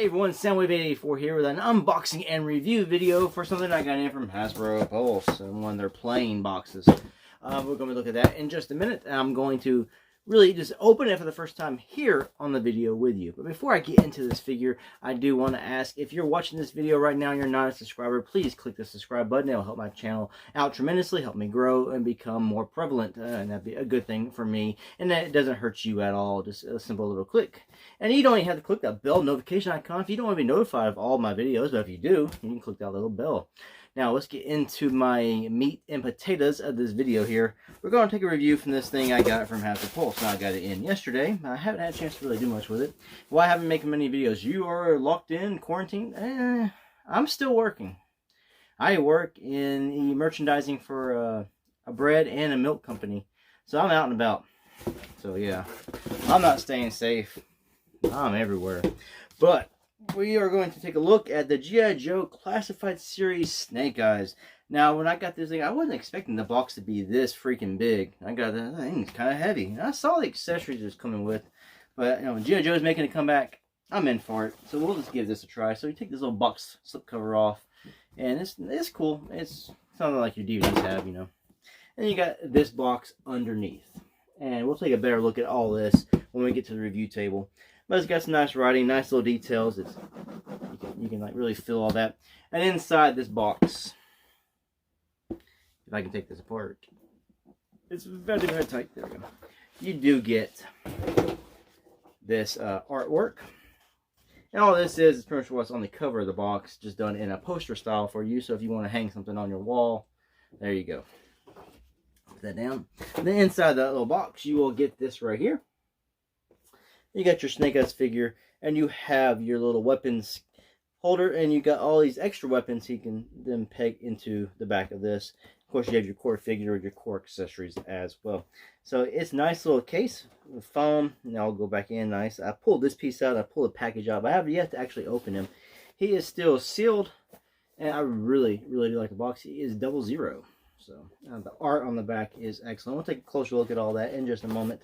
Hey everyone, Soundwave884 here with an unboxing and review video for something I got in from Hasbro Pulse, and one of their plain boxes. We're going to look at that in just a minute. I'm going to really just open it for the first time here on the video with you. But before I get into this figure, I do want to ask, if you're watching this video right now and you're not a subscriber, please click the subscribe button. It'll help my channel out tremendously, help me grow and become more prevalent, and that'd be a good thing for me. And that it doesn't hurt you at all, just a simple little click. And you don't even have to click that bell notification icon if you don't want to be notified of all my videos, but if you do, you can click that little bell. Now let's get into my meat and potatoes of this video here. We're going to take a review from this thing I got from Hasbro Pulse. Now I got it in yesterday. I haven't had a chance to really do much with it. Why I haven't been making many videos? You are locked in, quarantined? I'm still working. I work in the merchandising for a bread and a milk company. So I'm out and about. So yeah, I'm not staying safe. I'm everywhere. But we are going to take a look at the Gijoe Classified Series Snake Eyes. Now, when I got this thing, I wasn't expecting the box to be this freaking big. I got the thing's kind of heavy. And I saw the accessories it's coming with, but you know, when Gijoe's making a comeback, I'm in for it. So we'll just give this a try. So you take this little box slipcover off, and it's cool. It's something like your DVDs have, you know. And you got this box underneath, and we'll take a better look at all this when we get to the review table. But it's got some nice writing, nice little details. You can like really feel all that. And inside this box, if I can take this apart, it's very, very tight. There we go. You do get this artwork. And all this is pretty much what's on the cover of the box, just done in a poster style for you. So if you want to hang something on your wall, there you go. Put that down. And then inside that little box, you will get this right here. You got your Snake Eyes figure, and you have your little weapons holder, and you got all these extra weapons you can then peg into the back of this. Of course, you have your core figure or your core accessories as well. So it's a nice little case with foam, and I'll go back in nice. I pulled this piece out, I pulled the package out, but I haven't yet to actually open him. He is still sealed, and I really, really do like the box. He is 00. So the art on the back is excellent. We'll take a closer look at all that in just a moment.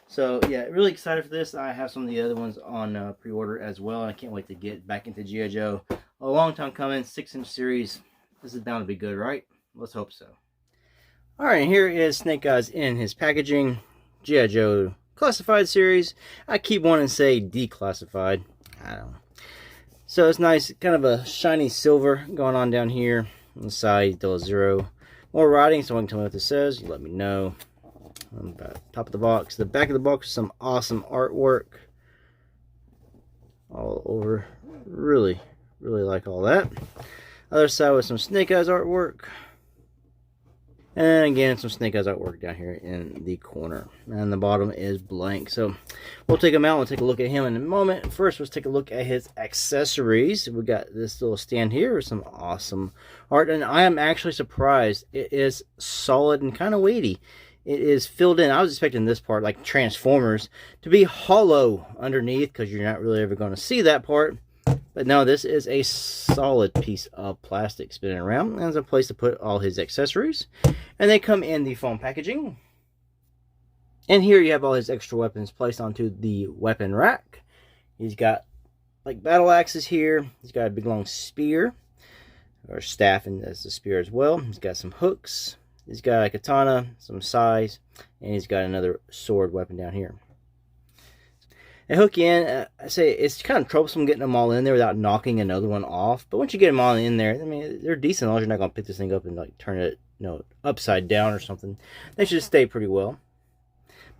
So yeah, really excited for this. I have some of the other ones on pre-order as well. I can't wait to get back into Gijoe. A long time coming, 6-inch series. This is bound to be good, right? Let's hope so. Alright, here is Snake Eyes in his packaging. Gijoe Classified Series. I keep wanting to say declassified. I don't know. So it's nice, kind of a shiny silver going on down here. On the side, 00. More writing, so I can tell me what this says. You let me know. On the top of the box. The back of the box is some awesome artwork. All over. Really, really like all that. Other side with some Snake Eyes artwork. And again, some Snake Eyes artwork down here in the corner. And the bottom is blank. So we'll take him out. We'll take a look at him in a moment. First, let's take a look at his accessories. We got this little stand here with some awesome art. And I am actually surprised. It is solid and kind of weighty. It is filled in. I was expecting this part, like Transformers, to be hollow underneath, because you're not really ever going to see that part. But no, this is a solid piece of plastic spinning around. There's a place to put all his accessories. And they come in the foam packaging. And here you have all his extra weapons placed onto the weapon rack. He's got like battle axes here. He's got a big long spear, or staff, and that's the spear as well. He's got some hooks. He's got a katana, some sais, and he's got another sword weapon down here. They hook you in. I say it's kind of troublesome getting them all in there without knocking another one off. But once you get them all in there, I mean, they're decent. As long as you're not going to pick this thing up and like turn it, you know, upside down or something. They should stay pretty well.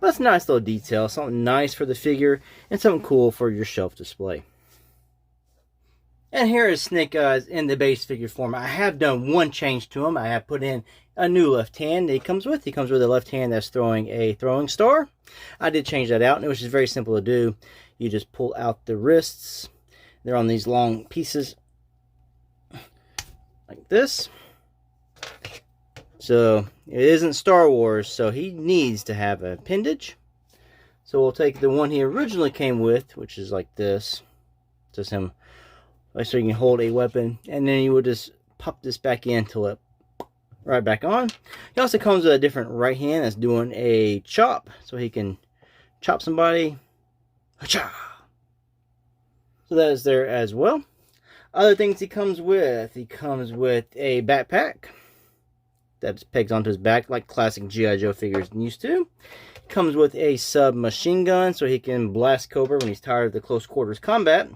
But it's a nice little detail. Something nice for the figure and something cool for your shelf display. And here is Snake Eyes in the base figure form. I have done one change to him. I have put in a new left hand he comes with. He comes with a left hand that's throwing a throwing star. I did change that out, and it was just very simple to do. You just pull out the wrists. They're on these long pieces like this. So it isn't Star Wars, so he needs to have an appendage. So we'll take the one he originally came with, which is like this. Just him. So you can hold a weapon, and then you will just pop this back in till it right back on. He also comes with a different right hand that's doing a chop, so he can chop somebody. Ha-cha! So that is there as well. Other things he comes with a backpack that's pegs onto his back like classic G.I. Joe figures used to. Comes with a submachine gun so he can blast Cobra when he's tired of the close quarters combat.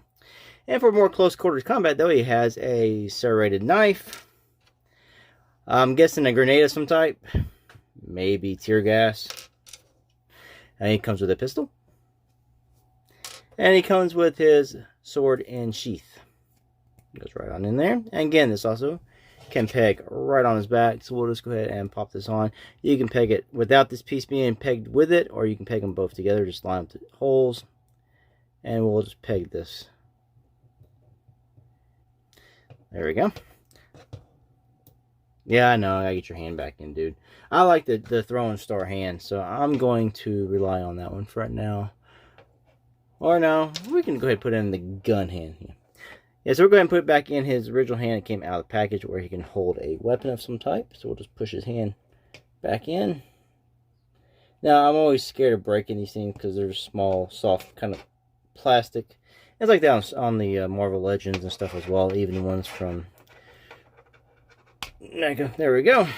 And for more close quarters combat, though, he has a serrated knife. I'm guessing a grenade of some type. Maybe tear gas. And he comes with a pistol. And he comes with his sword and sheath. Goes right on in there. And again, this also can peg right on his back. So we'll just go ahead and pop this on. You can peg it without this piece being pegged with it, or you can peg them both together. Just line up the holes. And we'll just peg this. There we go. Yeah, I know. I gotta get your hand back in, dude. I like the throwing star hand, so I'm going to rely on that one for right now. Or no, we can go ahead and put in the gun hand here. Yeah, so we're going to put it back in his original hand. It came out of the package where he can hold a weapon of some type. So we'll just push his hand back in. Now, I'm always scared of breaking these things because they're small, soft, kind of plastic. It's like that on the Marvel Legends and stuff as well, even the ones from... There we go.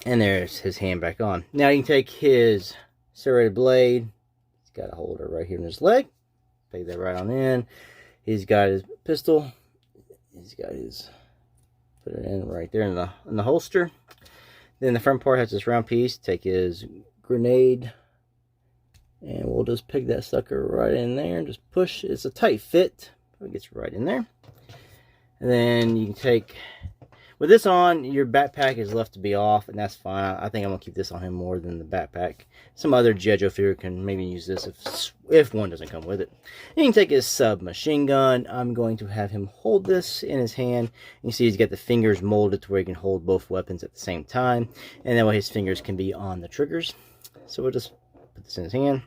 And there's his hand back on. Now you can take his serrated blade. He's got a holder right here in his leg. Peg that right on in. He's got his pistol. He's got his... Put it in right there in the holster. Then the front part has this round piece. Take his grenade. And we'll just peg that sucker right in there and just push. It's a tight fit. It gets right in there. And then you can take... With this on, your backpack is left to be off, and that's fine. I think I'm going to keep this on him more than the backpack. Some other G.I. Joe figure can maybe use this if one doesn't come with it. And you can take his submachine gun. I'm going to have him hold this in his hand. You see he's got the fingers molded to where he can hold both weapons at the same time. And that way his fingers can be on the triggers. So we'll just put this in his hand.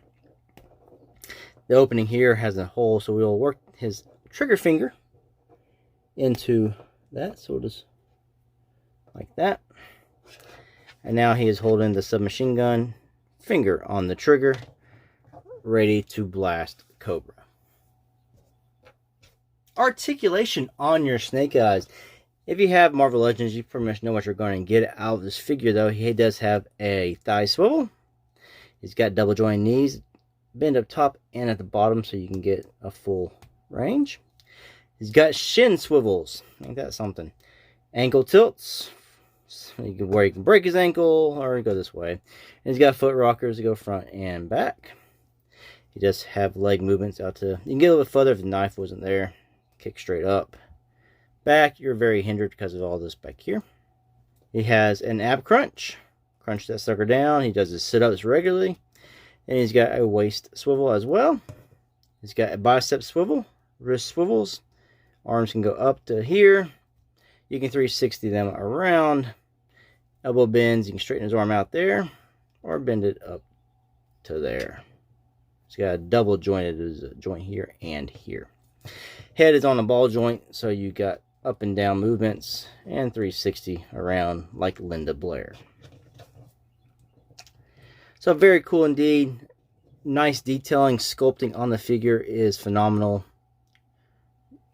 The opening here has a hole, so we'll work his trigger finger into that. So we'll just... like that. And now he is holding the submachine gun, finger on the trigger, ready to blast Cobra. Articulation on your snake eyes. If you have Marvel Legends, you pretty much know what you're going to get out of this figure, though. He does have a thigh swivel. He's got double jointed knees, bend up top and at the bottom so you can get a full range. He's got shin swivels. Ain't that something? Ankle tilts, where you can break his ankle or go this way. And he's got foot rockers to go front and back. He does have leg movements out to... You can get a little bit further if the knife wasn't there. Kick straight up. Back, you're very hindered because of all this back here. He has an ab crunch. Crunch that sucker down. He does his sit-ups regularly. And he's got a waist swivel as well. He's got a bicep swivel. Wrist swivels. Arms can go up to here. You can 360 them around. Elbow bends, you can straighten his arm out there, or bend it up to there. He's got a double jointed joint here and here. Head is on a ball joint, so you got up and down movements, and 360 around like Linda Blair. So very cool indeed. Nice detailing, sculpting on the figure is phenomenal.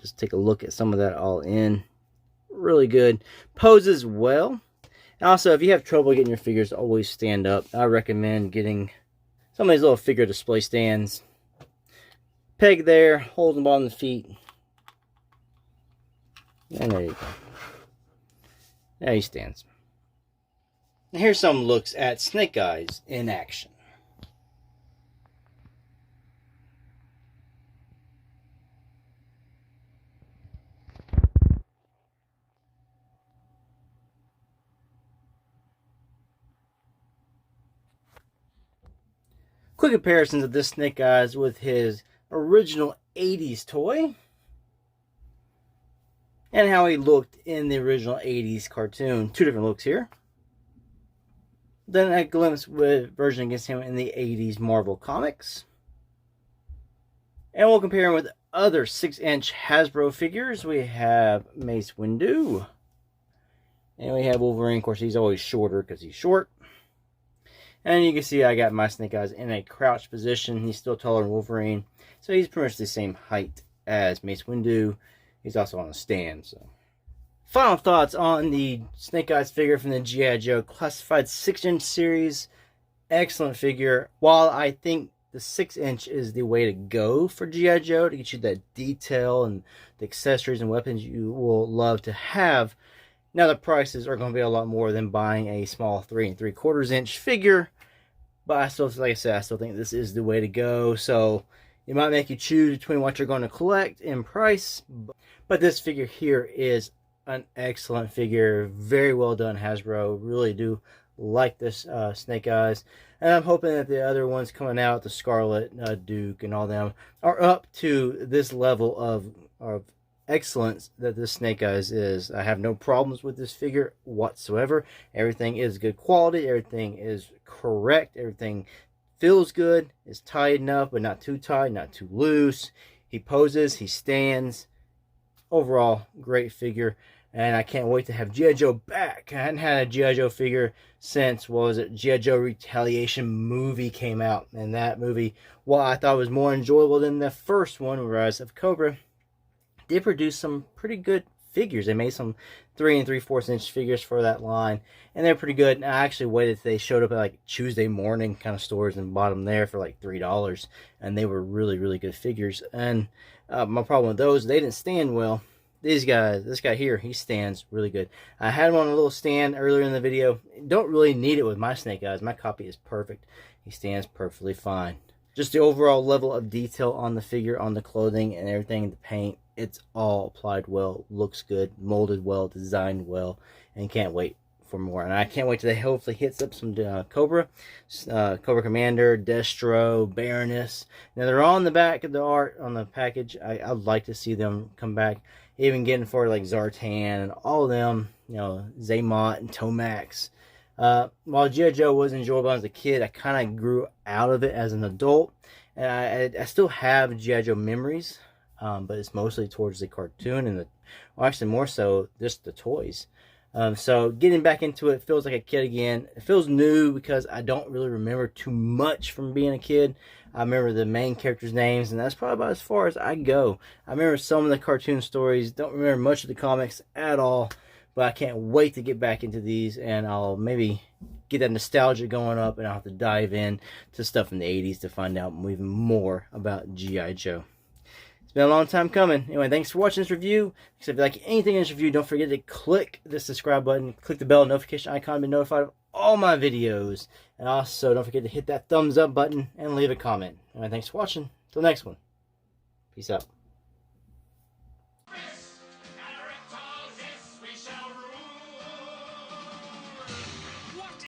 Just take a look at some of that all in. Really good. Poses well. And also, if you have trouble getting your figures to always stand up, I recommend getting some of these little figure display stands. Peg there, hold them on the feet. And there you go. There he stands. And here's some looks at Snake Eyes in action. Quick comparisons of this Snake Eyes with his original 80s toy. And how he looked in the original 80s cartoon. Two different looks here. Then a glimpse with version against him in the 80s Marvel Comics. And we'll compare him with other 6-inch Hasbro figures. We have Mace Windu. And we have Wolverine. Of course, he's always shorter because he's short. And you can see I got my Snake Eyes in a crouched position. He's still taller than Wolverine. So he's pretty much the same height as Mace Windu. He's also on a stand. So, final thoughts on the Snake Eyes figure from the G.I. Joe Classified 6-inch series. Excellent figure. While I think the 6-inch is the way to go for G.I. Joe to get you that detail and the accessories and weapons you will love to have, now the prices are going to be a lot more than buying a small 3 3/4 inch figure. But I still, like I said, I still think this is the way to go. So it might make you choose between what you're going to collect in price. But this figure here is an excellent figure. Very well done, Hasbro. Really do like this Snake Eyes. And I'm hoping that the other ones coming out, the Scarlet, Duke, and all them, are up to this level of excellence that this Snake Eyes is. I have no problems with this figure whatsoever. Everything is good quality. Everything is correct. Everything feels good. It's tight enough, but not too tight, not too loose. He poses. He stands. Overall, great figure. And I can't wait to have G.I. Joe back. I hadn't had a G.I. Joe figure since, what was it, G.I. Joe Retaliation movie came out. And that movie, while I thought was more enjoyable than the first one, Rise of Cobra, did produce some pretty good figures. They made some 3 3/4 inch figures for that line, and they're pretty good. And I actually waited till they showed up at like Tuesday morning kind of stores and bought them there for like $3, and they were really, really good figures. And my problem with those, they didn't stand well. These guys, this guy here, he stands really good. I had him on a little stand earlier in the video. Don't really need it with my Snake Eyes. My copy is perfect. He stands perfectly fine. Just the overall level of detail on the figure, on the clothing and everything, the paint, it's all applied well, looks good, molded well, designed well, and can't wait for more. And I can't wait till they hopefully hits up some Cobra Commander, Destro, Baroness. Now they're on the back of the art on the package. I'd like to see them come back, even getting for like Zartan and all of them, you know, Zaymot and Tomax. While G.I. Joe was enjoyable as a kid, I kind of grew out of it as an adult. And I still have G.I. Joe memories, but it's mostly towards the cartoon and well, actually more so just the toys. So getting back into it feels like a kid again. It feels new because I don't really remember too much from being a kid. I remember the main characters' names, and that's probably about as far as I go. I remember some of the cartoon stories. Don't remember much of the comics at all. But I can't wait to get back into these, and I'll maybe get that nostalgia going up, and I'll have to dive in to stuff in the 80s to find out even more about G.I. Joe. It's been a long time coming. Anyway, thanks for watching this review. If you like anything in this review, don't forget to click the subscribe button, click the bell notification icon to be notified of all my videos. And also, don't forget to hit that thumbs up button and leave a comment. Anyway, thanks for watching. Till next one. Peace out.